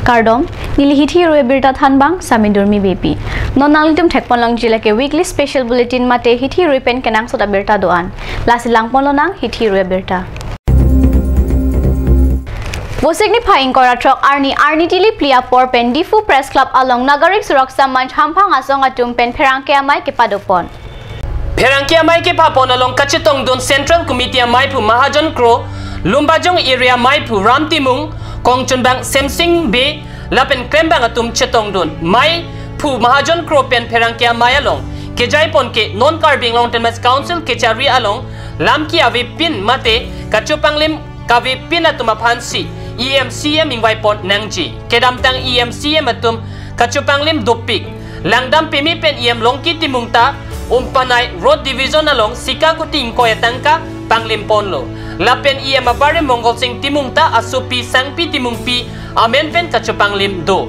Kardom, nilihithi rue birta thanbang samindurmi BP. Nonalitum thekponlong jila ke weekly special bulletin mate hithi rue pen kenang sota birta doan. Lasilang ponlonang hithi rue birta. Wosigni phaing kora trok arni tili plia por pen difu press club along nagarik suraksha manch hampang asong atum pen pherangke amai ke padopon. Pherangke amai ke papon along kachitong don Central Committee amai pu Mahajan Kro, Lumbajong area mai pu Ramtimung, Kongchunbang Semsing Be, Lapen Krembang atum chetong don. Mai pu Mahajan Kro pen pherangke amai along. Kejai pon ke non-Karbi Long Term Council kechari along, lamki avi pin mate, kachupanglim kavi pin atum aphansi. EMCM ingwai pon nangji kedamtang EMCM atum kachupanglim dopik langdam pimi pen EM longki timungta umpanai road division along sikakuti ingkoy tangka panglim ponlo lapen EM abare mongol sing timungta asupi sangpi timungpi amen pen kachupanglim do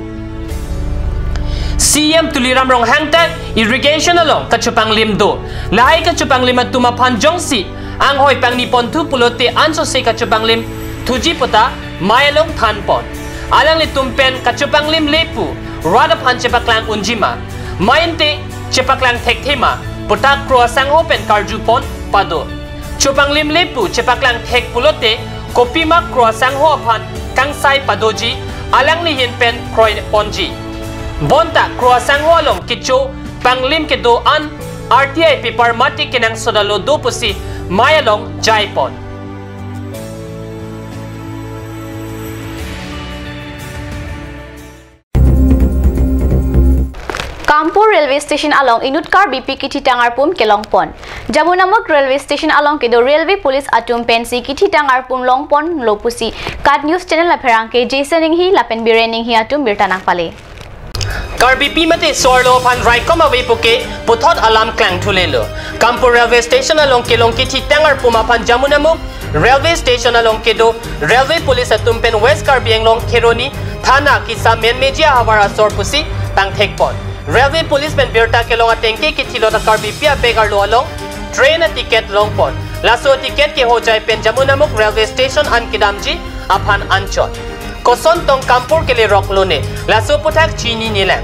CM tuliram rong hangta irrigation along kachupanglim do lahai kachupanglim atuma panjongsi ang hoy pangnipon tu pulote anso se kachupanglim tuji pota Mayalong Thanpon alang litumpen kachupanglim lepu rada phan chepaklang unjima mainte chepaklang thekthema putak croasang open karjupon pado chupanglim lepu chepaklang thek pulote kopima croasang ho phan kangsai padoji alang li hinpen kroi ponji bonta croasang ho along kicho panglim ke do an RTI paper mati kenang sodalo do pusi mayalong jaipon. Kampur Railway Station along Inut Karbi Kithi Tangarpum Kelongpon. Jamunamuk Railway Station along Kedo Railway Police Atum Pensi Kithi Tangarpum Longpon Lopusi. Kat News Channel la pherangke Jasoning hi lapen birening hi atum birtanang pale. Karbi Pimate Sorlo Pan Raikom away puke puthot alam klang thulelo. Kampur Railway Station along Kelong Kithi Tangarpum apan Jamunamuk Railway Station along Kedo Railway Police Atum Pen West Karbi Anglong Keroni Thana Kisa Menmejia Hawara Sorpusi Tangthekpon. Railway policeman Birta Kelong atengke kitilo na Karbi pia begar lo along train a ticket longpon. Laso ticket ke hojai pen Jamunamuk Railway Station an kidamji aphan anchot. Koson tong Kampur kele rock lone. Laso putak chini nilang.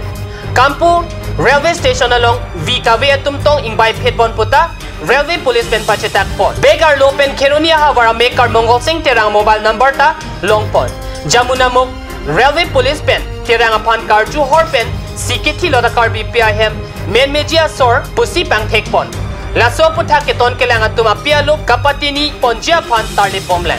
Kampur Railway Station along Vikawe atumtong ingbai phetbon puta Railway policeman pachetak pon. Begar lo pen Keronia hawara mekar Mongol Sing terang mobile number ta longpon. Jamunamuk Railway policeman terang aphan karju horpen Sikithi loda Karbi pia hem menmejia sor pusi pang thekpon laso putha keton kelang atum apia lo kapatini ponjia phan tarle pomlang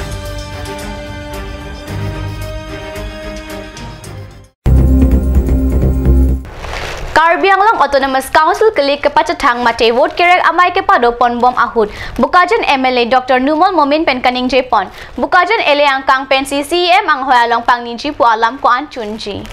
Karbi Anglong Autonomous Council kali kepacathang mate vote kerek amai ke pado pon bom ahut Bukajan MLA Dr. Numol Momin pen kaning jepon Bukajan ele angkang pensi CM ang hoyalong pangninji pu alam ko an chunji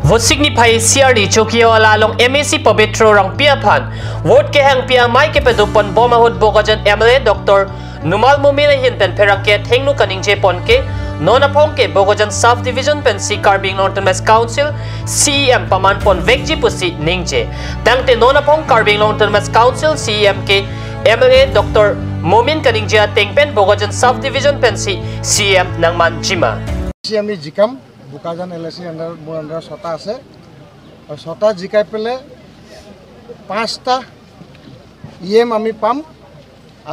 Vote signify CRD Chokio alalong MAC Pobetro rang piaphan vote ke hang pia mai ke pedupon bomahut Bukajan MLA Dr. Numal Momin hinten perake thengnu kaning jepon ke nona pongke Bukajan South Division pen si Karbi Long-Term Council CM paman pon vekji pusi ningje tangte nona pong Karbi Long-Term Council CM ke MLA Dr. Momin kaning jia tengpen Bukajan South Division pen si CM nangman jima CM jikam Bukajan LSC under sota আছে আর sota জিকাই পেলে 5টা EM আমি পাম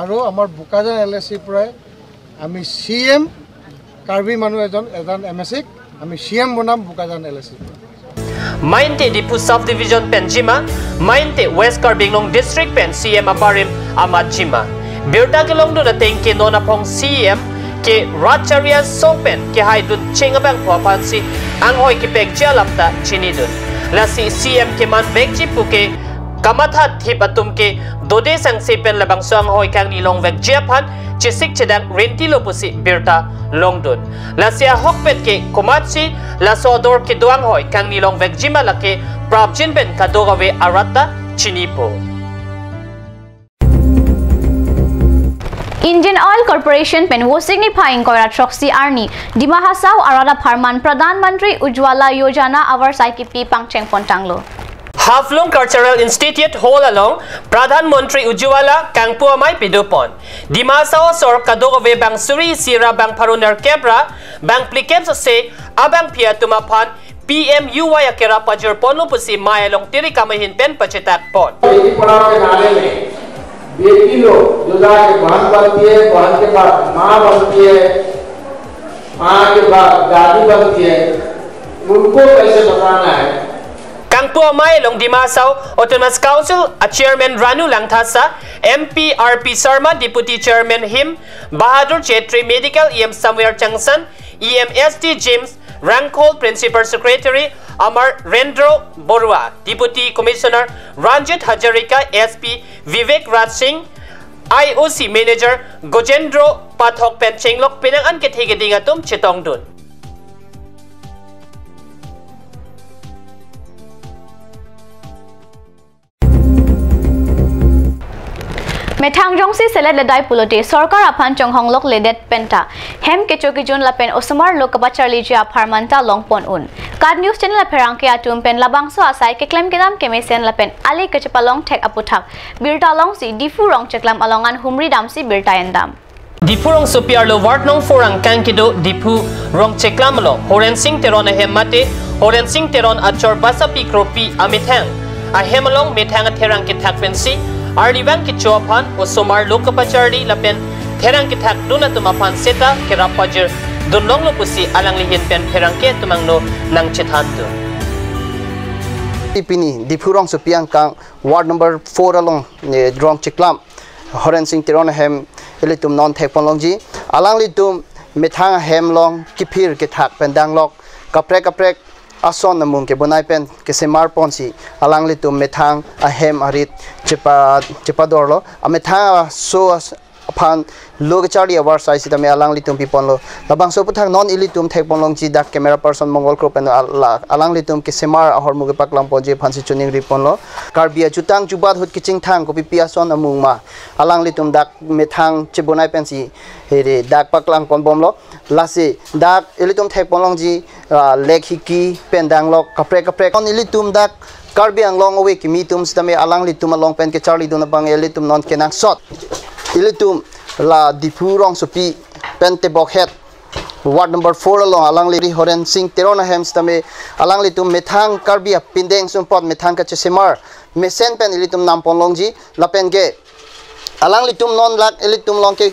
আৰু আমাৰ Bukajan LSC পৰাই আমি CM কাৰ্বি মানুহ এজন MSC আমি CM বনাম Bukajan LSC Mainte Dipu South Division Penjima Mainte West Karbi Long District Pen CM Aparim Amadjima Birta Kelong do na tengke nona pong CM ke Ratcharia Sopen ke haidun chingabang phapansi ang hoy ke pekja lapta chinidun lasi CM ke man vekji puke kamatha thipatum ke dode sang sepen labang sang hoy kang nilong vekja phan chisik chedang rentilo pusi birta longdun lasi hokpet ke komatsi lasodor ke doang hoy kang nilong vekjima lake prabjin ben kadogawe arata chinipo Indian Oil Corporation pen wo signifying kora troxy arni dimahasau arada pharman pradhan mantri Ujwala Yojana our saikipi pangcheng pontanglo Haflong Cultural Institute Hall along Pradhan Mantri Ujwala Kangpu Amai Pidupon Dimasa Sor Kadogo Bang Suri Sira Bang Paruner Kebra Bang Plikep se abang pia tumapan PMUY akira pajur ponu pusi maya long tiri kamahin pen pacetak pot. Beti पढ़ाओ के नारे में बेटी लोग जो जाके बहन बनती है, बहन के बाद माँ बनती है, माँ के बाद दादी बनती है, उनको कैसे बताना है? Kangpo Mai Long Dimasao, Autonomous Council, a Chairman Ranu Langthasa, MP RP Sarma, Deputy Chairman Him, Bahadur Chetri Medical, EM Samuel Changsan, EMST James, Rankol Principal Secretary, Amar Rendro Borua, Deputy Commissioner Ranjit Hajarika, SP Vivek Raj Singh, IOC Manager Gojendro Pathok Penchenglok Pinang Anketigadingatum Chitongdun. Methang jongsi selat ledai pulote sorkar apan chonghong lok ledet penta hem kechokijun lapen osmar lokabachar lijia pharmanta longpon un card news channel apherang ke atum pen labangso asai ke claim kedam kemesen lapen ali kechapalong thek aputhak birta long si difu rong cheklam alongan humri dam si birta endam Dipu rong sopiar lo ward nong forang kangkido dipu rong cheklam lo horen sing teron ahem mate horen sing teron achor basapi kropi amithang ahem long methang atherang ke thakpensi Arliban kichuapan o somar lokapachari lapen therang kithak duna tumapan seta kerapajir dunlong lo pusi alang lihin pen perangke tumangno nang chethantu Ipini dipurong sopiang kang ward number 4 along drong chiklam horen sing tiron hem elitum non thekponlongji alang litum methang hem long kipir kithak pendang lok kaprek ason namung ke bonai pen ke semar ponsi alang litum methang ahem arit chepa dorlo amethang so upon logachari awar sai sitame alang litum pipon lo labang so puthang non ilitum thekponlong ji dak camera person mongol group and alang litum ke semar ahor muge paklam ponje phansi chuning ripon lo karbia jutang jubat hut kiching thang ko pipia son amung ma alang litum dak methang chebonai pensi here dak paklang pon bom lo lasi dak ilitum thekponlong ji lekhiki pendang lo kapre on ilitum dak Karbi ang long away kimitum sitame alang litum along pen ke charlie dona bang ilitum non kenang shot ilitum la dipurong sopi pente bokhet ward number 4 along alang li horen sing terona hem sitame alang litum methang Karbi pindeng sumpot methang ka chesemar mesen pen ilitum nampon longji lapen ge alang litum non lak ilitum long ke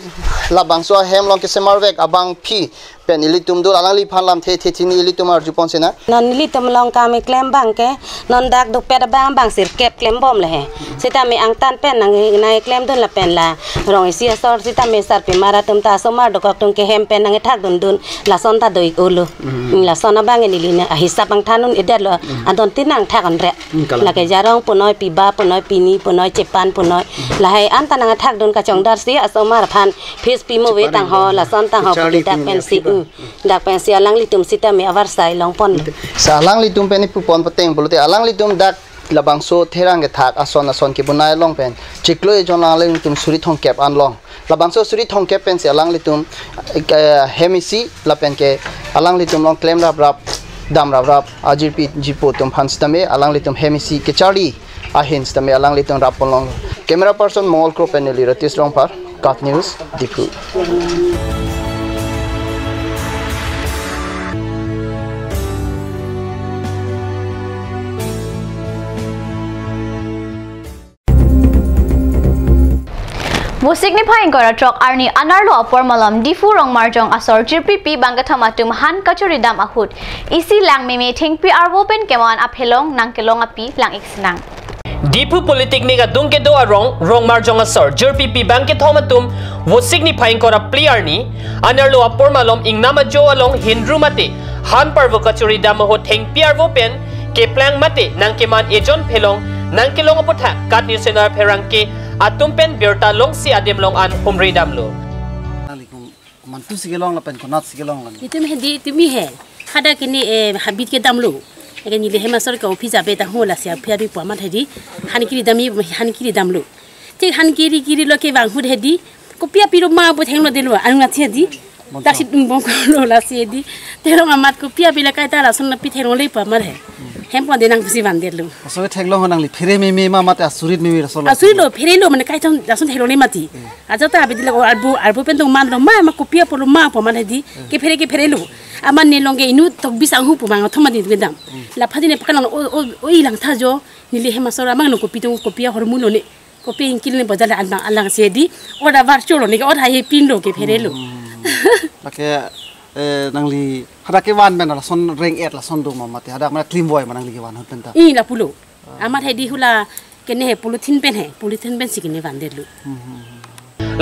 labang so hem long ke semar vek abang phi pen ilitum do alang li phanlam the chini ilitum ar jupon sena non ilitum long kami klem bang ke non dak do pet bang sir kep klem bom le he sita mi ang tan pen nang nai klem dun la pen la rong isia sor sita me sar pi mara tum ta somar do kok tung ke hem pen nang thak dun la son ta doi ulu la son bang ni lina hisap bang thanun edet lo adon tinang thak an re la ke jarong punoi pi ba punoi pi ni punoi chepan punoi la hai an ta nang thak dun ka chong dar si asomar phan face pi mo we tang ho la son ta ho pi dak pen si dak pen si alang litum sita me avar sai long pon sa alang litum pen pupon pateng bolote alang litum dak labang so therang ke thak ason ke bunai long pen chiklo e jon alang litum suri thong kep an long labang so suri thong kep pen si alang litum hemisi la pen ke alang litum long claim rap dam rap ajirpi jipo tum phan stame alang litum hemisi ke chari ahin stame alang litum rap long camera person mongol group pen li ratis rong par kat news dipu Wo signifying gora trok arni anarlo apor malam difu rong marjong asor jirpi bangathamatum han kachuri dam ahut isi lang meme thingpi arwopen keman aphelong nangkelong api lang iksinang Dipu politik ni gadung ke do arong rong marjong asor jirpi bangke thomatum wo signifying gora player ni anarlo apor malom ingnama jo along hindru mate han parvo kachuri dam ahut thingpi arwopen ke plang mate nangkeman ejon phelong nangkelong apotha kat ni senar pherangke atumpen birta long si adem long an humri damlo mantu sigelong lapen konat sigelong lan itum hendi itumi he khada kini habit ke damlo egani le hemasor ka office abe ta hola sia phiari pama thedi hankiri damlo ti hankiri lo ke bang hud hedi kopia piro ma bo thenglo delo anu thedi taksi bong lo la si di tero amat kopia bila kaita la sunna pi thenglo le pama he hempon denang pusi bandelu so theglo honang li fere me ma mate asurit me rasol asuri lo fere lo mane kaita lasun thenglo le mati aja ta abidile albu pen to man lo ma kopia polo ma pama hedi ke fere lo aman ne longe inu tok bisang hu pumang thoma din gedam la phadine pakalang o ilang thajo nili hemasora mang no kopi to kopi hormuno ne kopi inkil ne badala alang sedi oda var cholo ne oda he pindo ke ferelo lake nangli hada ke wan men la son reng et la son do mamate hada mana clean boy manang li wan hoten ta I la pulo amar he di hula kene he polythene pen sikine vandelu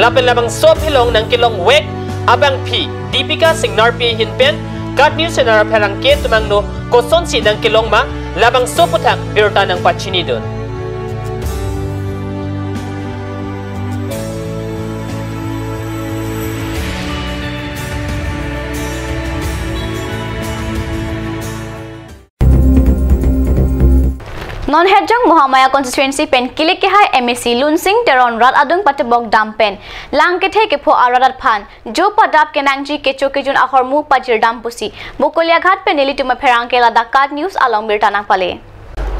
Lapin labang sop hilong ng kilong wek abang pi Deepika Signar pi hinpen kat news na perang ke tumang no koson si ng kilong ma labang soputak birta ng pachini don. Non-Hedjong Muhamaya constituency pen kilik ke hai MSC Lunsing Teron Rat Adung Patebok Dampen Langket he ke pho Ararat Phan Jo Padap ke Nangji ke Chokijun Ahormu Pajir Dampusi Bokolia Ghat pe Neli Tuma Pherang ke Ladakat News along Birtana Pale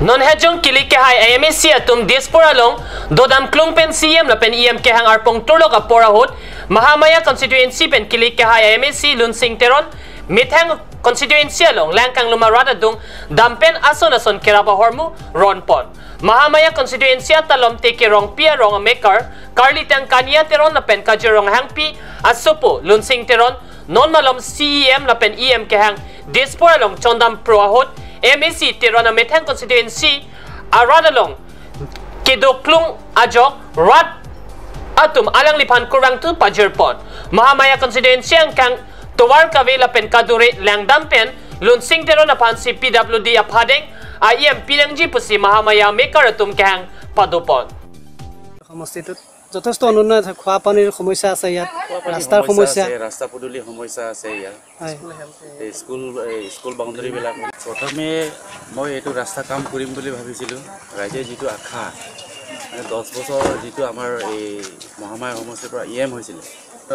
Non-Hedjong kilik ke hai MSC atum diaspora long dodam klung pen CM la pen EM ke hang arpong tulok apora hot Mahamaya constituency pen kilik ke hai MSC Lunsing Teron mithang constituency along langkang lumarada dung dampen ason kirapa hormu ronpon Mahamaya constituency talom te ke rong pia rong maker Karli tang kanya teron na pen kajirong hangpi asupo Lunsing Teron non malom CEM na pen EM ke hang diaspora long chondam proahot MSC Teron na mithang constituency arada long kidoklung ajok rat atum alang lipan kurang tu pajirpon Mahamaya constituency ang kang Tuwar kavela pen kadure lang dampen Lunsing Teron na pan si PWD apadeng IM pinangji pusi Mahamaya mekaratum kang padupon. সমষ্টিটোত যথেষ্ট অনুন্নত খোৱা পানীৰ সমস্যা আছে ইয়াত ৰাস্তাৰ সমস্যা ৰাস্তা পদূলি সমস্যা আছে ইয়াত স্কুল বাউণ্ডাৰী বিলাক প্ৰথমে মই এইটো ৰাস্তা কাম কৰিম বুলি ভাবিছিলো ৰাইজে যিটো আশা 10 বছৰ যিটো আমাৰ এই মহামায়া সমষ্টিৰ পৰা ইএম হৈছিল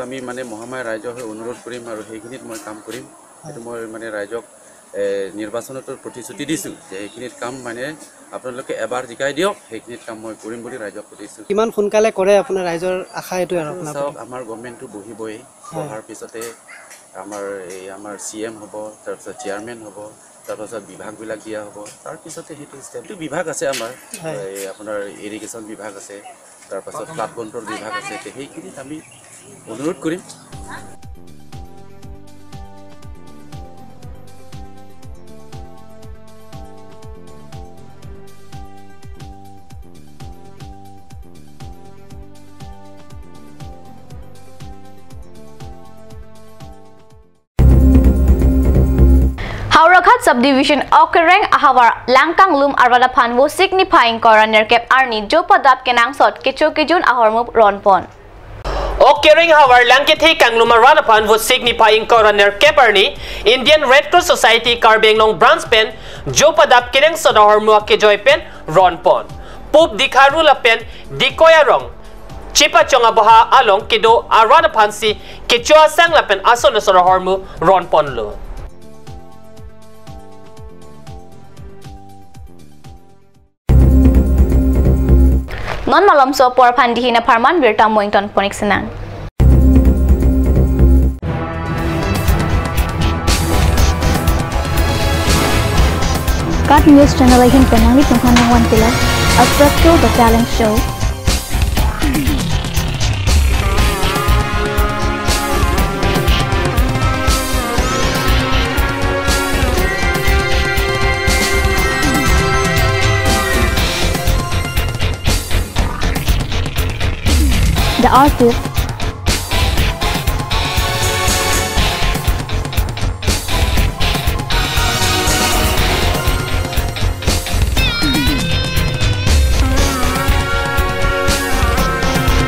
আমি মানে মহামায়া ৰাইজৰ অনুৰোধ কৰিম আৰু সেইখিনিত মই কাম কৰিম এটো মই মানে ৰাইজক নিৰ্বাচনত প্ৰতিশ্ৰুতি দিছো যে এইখিনিত কাম মানে আপোনালোকে এবাৰ জিকাই দিয়ক সেইখিনিত কাম মই কৰিম বুলি ৰাইজক প্ৰতিশ্ৰুতি কিমান সোনকালে কৰে আপোনাৰ ৰাইজৰ আশা এটো আৰু আপোনাৰ আমাৰ গৱৰ্ণমেণ্টটো বহিবই বহাৰ পিছতে আমাৰ CM হ'ব তাৰপিছত চেয়াৰমেন হ'ব তাৰপিছত বিভাগবিলাক দিয়া হ'ব তাৰ পিছতে হেতু ষ্টেপটো বিভাগ আছে আমাৰ আপোনাৰ ইৰিগেশ্যন বিভাগ আছে তাৰপিছত ফ্লাড কন্ট্ৰল বিভাগ আছে সেইখিনিত আমি অনুৰোধ কৰিম Haurakat subdivision occurring ahawar langkang lum arwada phan wo signifying coroner cap arni jo padap kenang sot kechokijun ahormu ronpon Occurring hawar langkit he kang lumarada phan wo signifying coroner cap arni Indian Red Cross Society Karbi long branch pen jo padap kenang sot ahormu ke joy pen ronpon pup dikharu la pen dikoya rong chipa chonga baha along kido arwada phan si kechoa sang la pen ason sot ahormu ronpon lo Non malam so por pandihina parman Virta Moington Ponik Senang. Cut News Channel ahin penangi tunghan wan pila Astro the Talent Show. The artist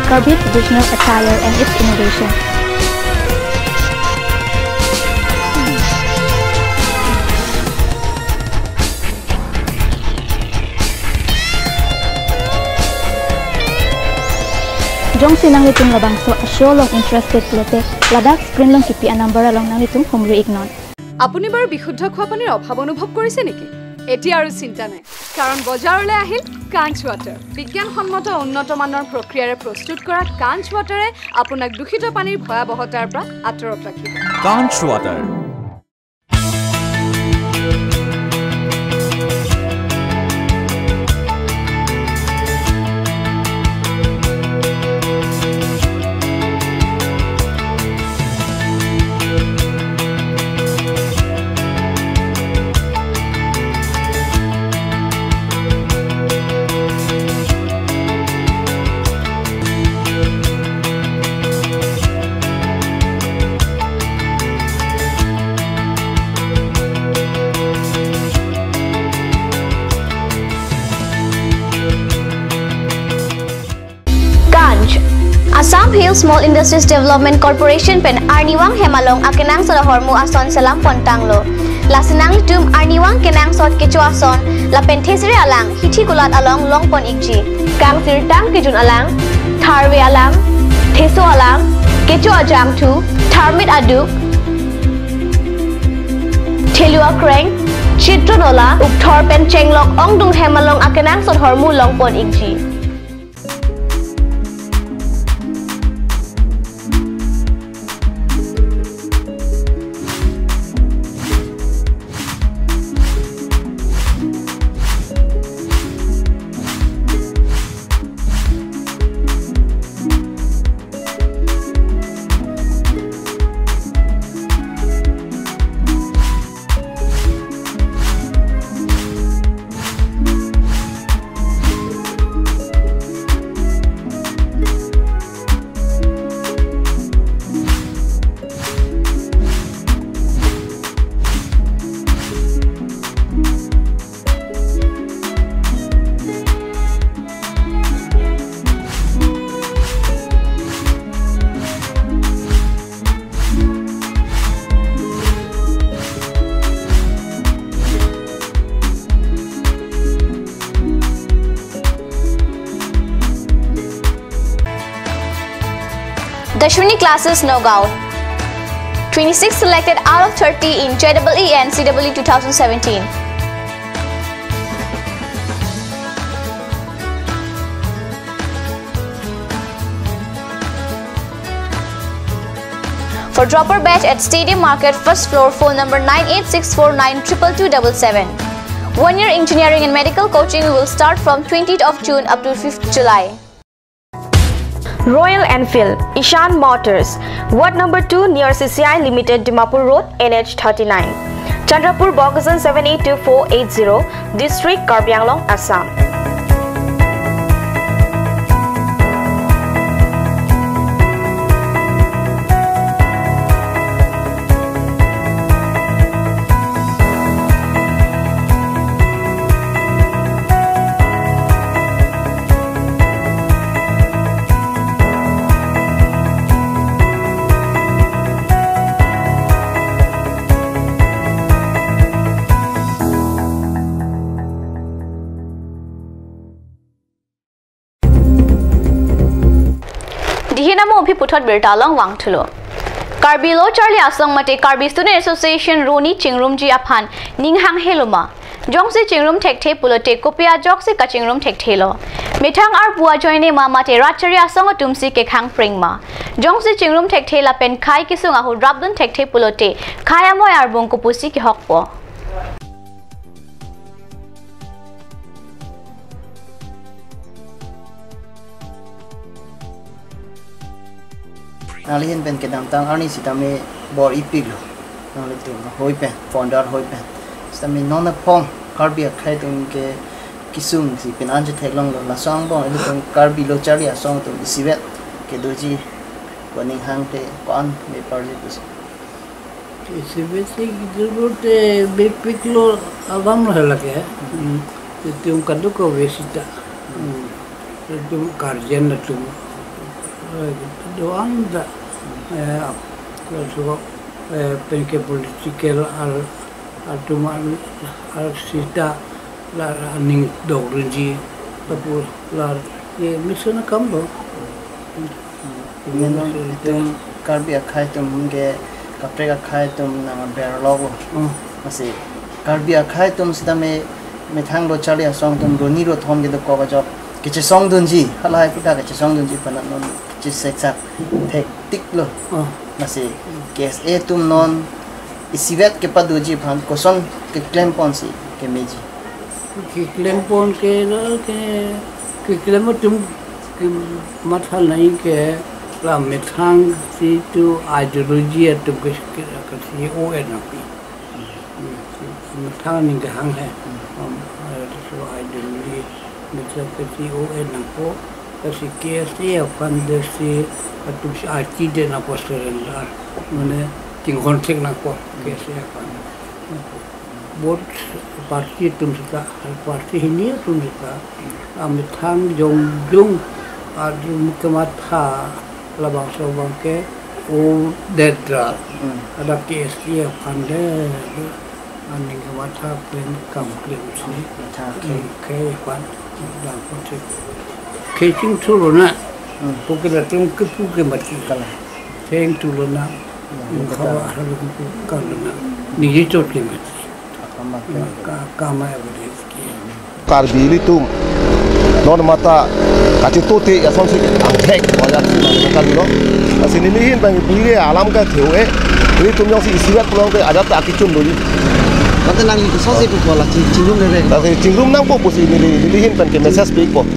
Karbi traditional attire and its innovation. Jong sinang litung labang so show long interested lote ladak screen long kipi number long nang litung humru ignon আপুনি বাৰু বিশুদ্ধ খোৱা পানীৰ অভাৱ অনুভৱ কৰিছে নেকি এটি আৰু চিন্তা নাই কাৰণ বজাৰলৈ আহিল কাঞ্চ ওয়াটাৰ বিজ্ঞানসন্মত উন্নত মানৰ প্ৰক্ৰিয়াৰে প্ৰস্তুত কৰা কাঞ্চ ওয়াটাৰে আপোনাক দূষিত পানীৰ ভয়াবহতাৰ পৰা আঁতৰত ৰাখিব কাঞ্চ water Greenfield Small Industries Development Corporation pen Arniwang Hemalong akenang soda hormu ason selam pontanglo. Lasenang litum Arniwang kenang sot kecu ason la pentesiri alang hithi kulat along long pon ikji. Kang sirtang kijun alang, tharwe alang, theso alang, kecu ajam tu, tharmit aduk, thelua kreng, chitronola, ukthor pen chenglok ong dung hemalong akenang sot hormu long pon ikji. Dashwini classes Nagaon. 26 selected out of 30 in JEE and CEE 2017. For dropper batch at Stadium Market, first floor, phone number 9864922277. 1 year engineering and medical coaching will start from 20th of June up to 5th July. Royal Enfield, Ishan Motors, Ward number 2 near CCI Limited, Dimapur Road, NH 39. Chandrapur, Bogazan 782480, District, Karbi Anglong, Assam. Dihinamo Bhi Puthot Birtalong Wangthulo. Karbi Lo Charlie Asong Mate Karbi Student Association Roni Chingrumji Aphan Ninghang Heluma. Jongse Chingrum Tekte Pulote Kopia Jokse Kachingrum Tektelo. Metang Ar Bua Joine Mamate Ratchari Asong Tumsi Kekhang Pringma. Jongse Chingrum Tekte La Pen Kai Kisunga Hu Rabdun Tekte Pulote Kaya Moy Arbung Kupusi Ki Hokpo. Alihin pen kedam tang arni sitame bor ipiglo nali tu hoi pen founder hoi pen sitame nona pong Karbi khai tum ke kisung si pen anje thaglong la song bong ele tum Karbi lo chari a song tum sivet ke doji koning hang te kon me parli kus sivet se gidrote be piklo abam hela ke tum kadu ko vesita tum karjen na tum doang da so penke political al tuman al sita la ning dogrenji tapu la ye mission kambo tum Karbi khai tum ge kapre khai tum na ber logo masi Karbi khai tum sitame methang lo chali song tum roni ro thom ge ko ba job kiche song dunji halai puta kiche song dunji panan non kiche seksak thek tik lo masi kes e tum non isivet ke paduji phan koson ke claim ponsi ke meji ke claim pon ke na ke claim tum ke mathal nahi ke la methang si tu ideology at ke si o np methang ning ke hang hai so ideology मतलब किसी ओ न को किसी कैसे अपन देसी तुम आती देना पोस्टर मैंने किंग कॉन्टेक्ट ना को कैसे अपन बोट पार्टी तुम सका पार्टी ही नहीं तुम सका अमिताभ जोंग जोंग और मुकम्मल था labang so bangke o detra ada KST pande aning mata pen kam klem sini ke pan dan pote keting turuna pokoknya tum ke puke mati kala teng turuna khawa halu kalna ni jito kemat kama boleh Karbi itu non mata kacau tuti ya sampai angtek banyak kan lo masih nilihin bang pilih alam kan theo ini tuh yang si isirat pulang ke ada tak kicun dulu nanti nang itu sosi tu pola cingrum deh tapi cingrum nang po posisi nilihin bang ke message speak po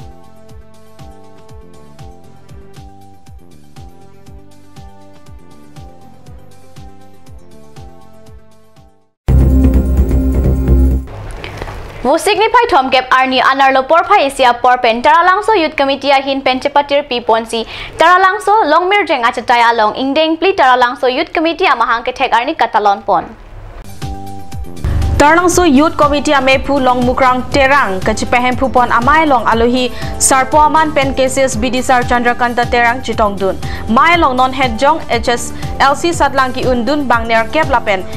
Wo signify thom kep arni anarlo por phai sia por pen taralangso youth committee hin penchepatir piponsi taralangso longmir jeng achataya long ingdeng pli taralangso youth committee amahang ke thek arni katalon pon Tarlangso Youth Committee ame phu long mukrang terang kachipehem phupon amai long alohi sarpo aman pen cases BD Sar Chandrakanta terang chitong dun mai long non head jong HS LC satlang ki undun bangner kep lapen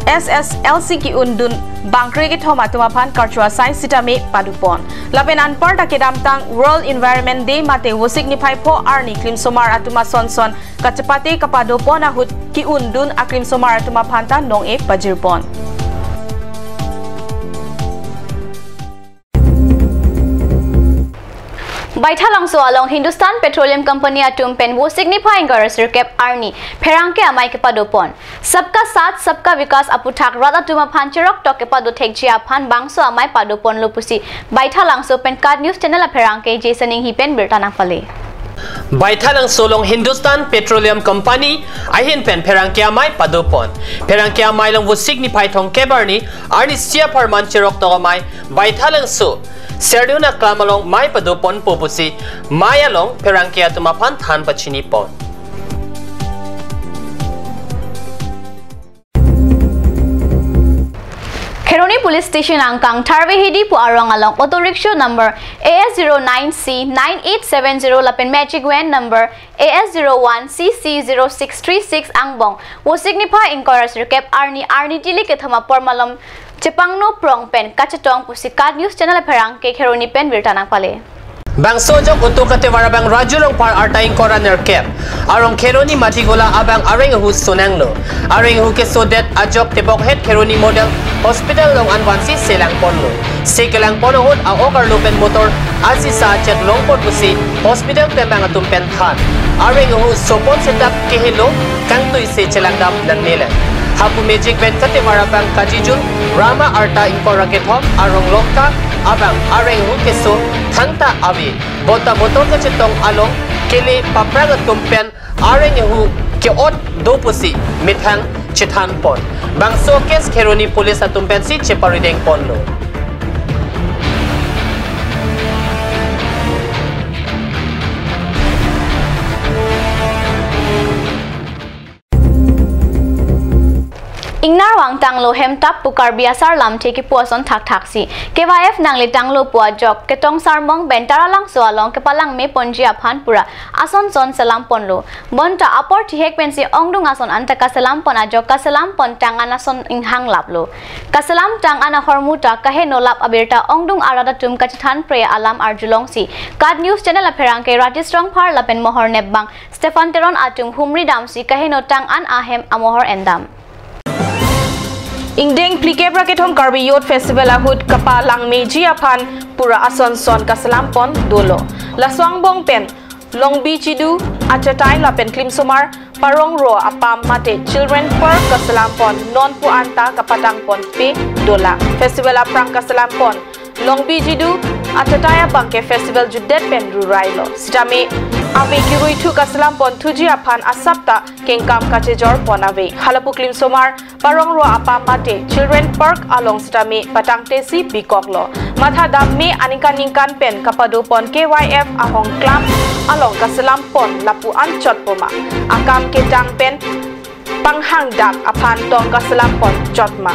SSLC ki undun bangkre ke thoma tumapan karchua sai sitame padupon lapen anpar takedam tang World Environment Day mate wo signify pho arni klim somar atuma sonson kachapate kapado pon ahut ki undun akrim somar atuma phanta nong e pajirpon Baithalangso along Hindustan Petroleum Company atum pen wo signifying garasir kep arni pherangke amai ke padopon sabka sath sabka vikas aputhak rada tuma phancherok toke pado thekjia phan bangso amai padopon lopusi Baithalangso pen card news channel a pherangke jasoning hi pen bertana phale Baithalangso long Hindustan Petroleum Company ahin pen pherangke amai padopon pherangke amai long wo signify thong kebarni arni sia pharman cherok to amai Baithalangso Serduna kamalong mai padopon popusi mayalong perangkia tumapan than pachini pon Kheroni Police Station angkang Tharve hidi pu arong along auto rickshaw number AS09C9870 lapen magic van number AS01CC0636 angbong wo signify incorrect kep arni tili ke thama pormalom Cepangno prong pen kacetong pusikat news channel perang ke Kheroni pen birtanang pale Bangso jok utu kate warabang rajulong par artaing koraner kep arong Kheroni matigola abang areng hu sonanglo areng hu ke sodet ajok tebok het Kheroni model hospital long anwansi selang ponlo sekelang pono hot a okar lopen motor asi sa chet longpot pusi hospital tembang atum pen than areng hu sopon setup ke helo kangtoi se chelangdam langnela Hapu magic van kate warabang kajijun Rama arta inkorakethom arong lokta abang areng hu keso thangta awi bota motor ka chitong along kele paprang tumpen areng hu ke ot dopusi mithang chithan pon bangso kes Kheroni police atumpen si cheparideng ponlo Ingnar wang tanglo hem tap pu Karbi asar lam theki puason thak si KYF nangli tanglo pua jok ketong sarmong bentara lang so along kepalang me ponji aphan pura ason son salam ponlo bonta apor thihek pensi ongdung ason antaka salam pon ajok ka salam pon tangan ason inghang laplo ka salam tang ana hormuta kahe no lap abirta ongdung arada tum kachan pre alam arjulong si card news channel apherang ke rati strong phar lapen mohor nebang Stefan Teron atum humri dam si kahe no tang an ahem amohor endam Ingdeng plike braketom Karbi Youth Festival ahut kapalang meji aphan pura asonson kasalampon dolo laswang bong pen long bichidu achatai lapen klim somar parong ro apam mate children park kasalampon non pu anta kapatang pon pe dola festival aprang kasalampon long bichidu achatai bangke festival judet pen rurailo sitame ave kirui thu kasalampon thuji aphan asapta kengkam kachejor ponave halapu klim somar parong ro apa mate children park along sitame patangte si bikoklo matha damme aninkan ningkan pen kapado pon KYF ahong club along kasalampon lapu anchot poma akam ketang pen panghang dak aphan tong kasalampon chotma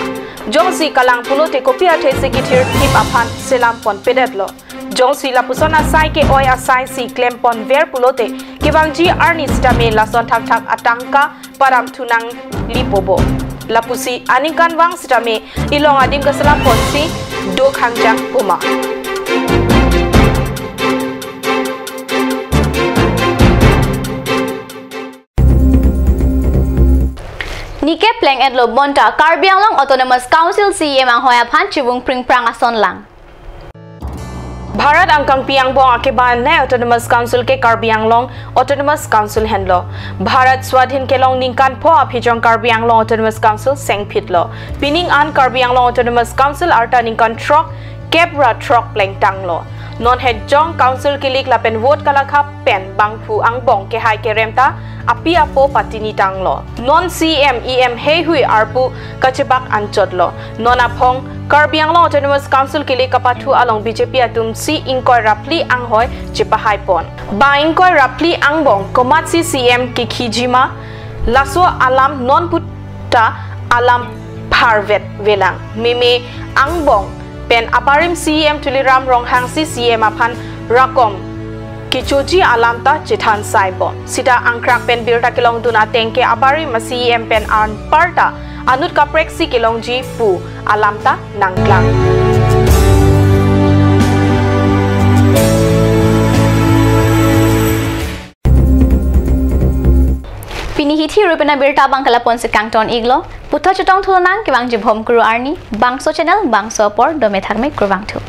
jongsi kalang pulote kopia the sekitir tip aphan selampon pedetlo jongsi lapuson asai ke oi asai si klempon ver pulote kewangji arnis dame lason thak thak atangka param tunang lipobo lapusi aningkan wang stame ilong adim kasala ponsi do khangjang puma Nike Pleng at Lobonta, Karbi ang long Autonomous Council CM ang hoya phan chibung pring prang ason lang. Bharat angkang piang bong akiban ne Autonomous Council ke Karbi Anglong Autonomous Council henlo. Bharat Swadhin kelong ningkan po apijong Karbi Anglong Autonomous Council sengpitlo. Pining an Karbi Anglong Autonomous Council arta ningkan trok kebra trok pleng tanglo. Non head jong council kilik lapen vote kalakap pen bangpu angbong ke hai ke remta api apo patini tanglo. Non CM EM hei hui arpu kachibak anchotlo. Non apong Karbi Anglong Autonomous Council kilik kapathu along BJP atum si ingkoi rapli anghoy chipahai pon. Ba ingkoi rapli angbong komatsi CM kikhijima laso alam non putta alam parvet velang. Meme angbong pen aparim CM tuliram ronghang si CM aphan rakom kichuji alamta chithan saibon sida angkrak pen birta kilong duna tengke aparim CM pen an parta anut kaprek si kilong ji pu alamta nangklang Pinihiti rupena birta bang kalapon si Kangton Iglo, puto chutong tulunang kibang jibhom kuru arni, bangso channel bangso por domethagme kurwang tu.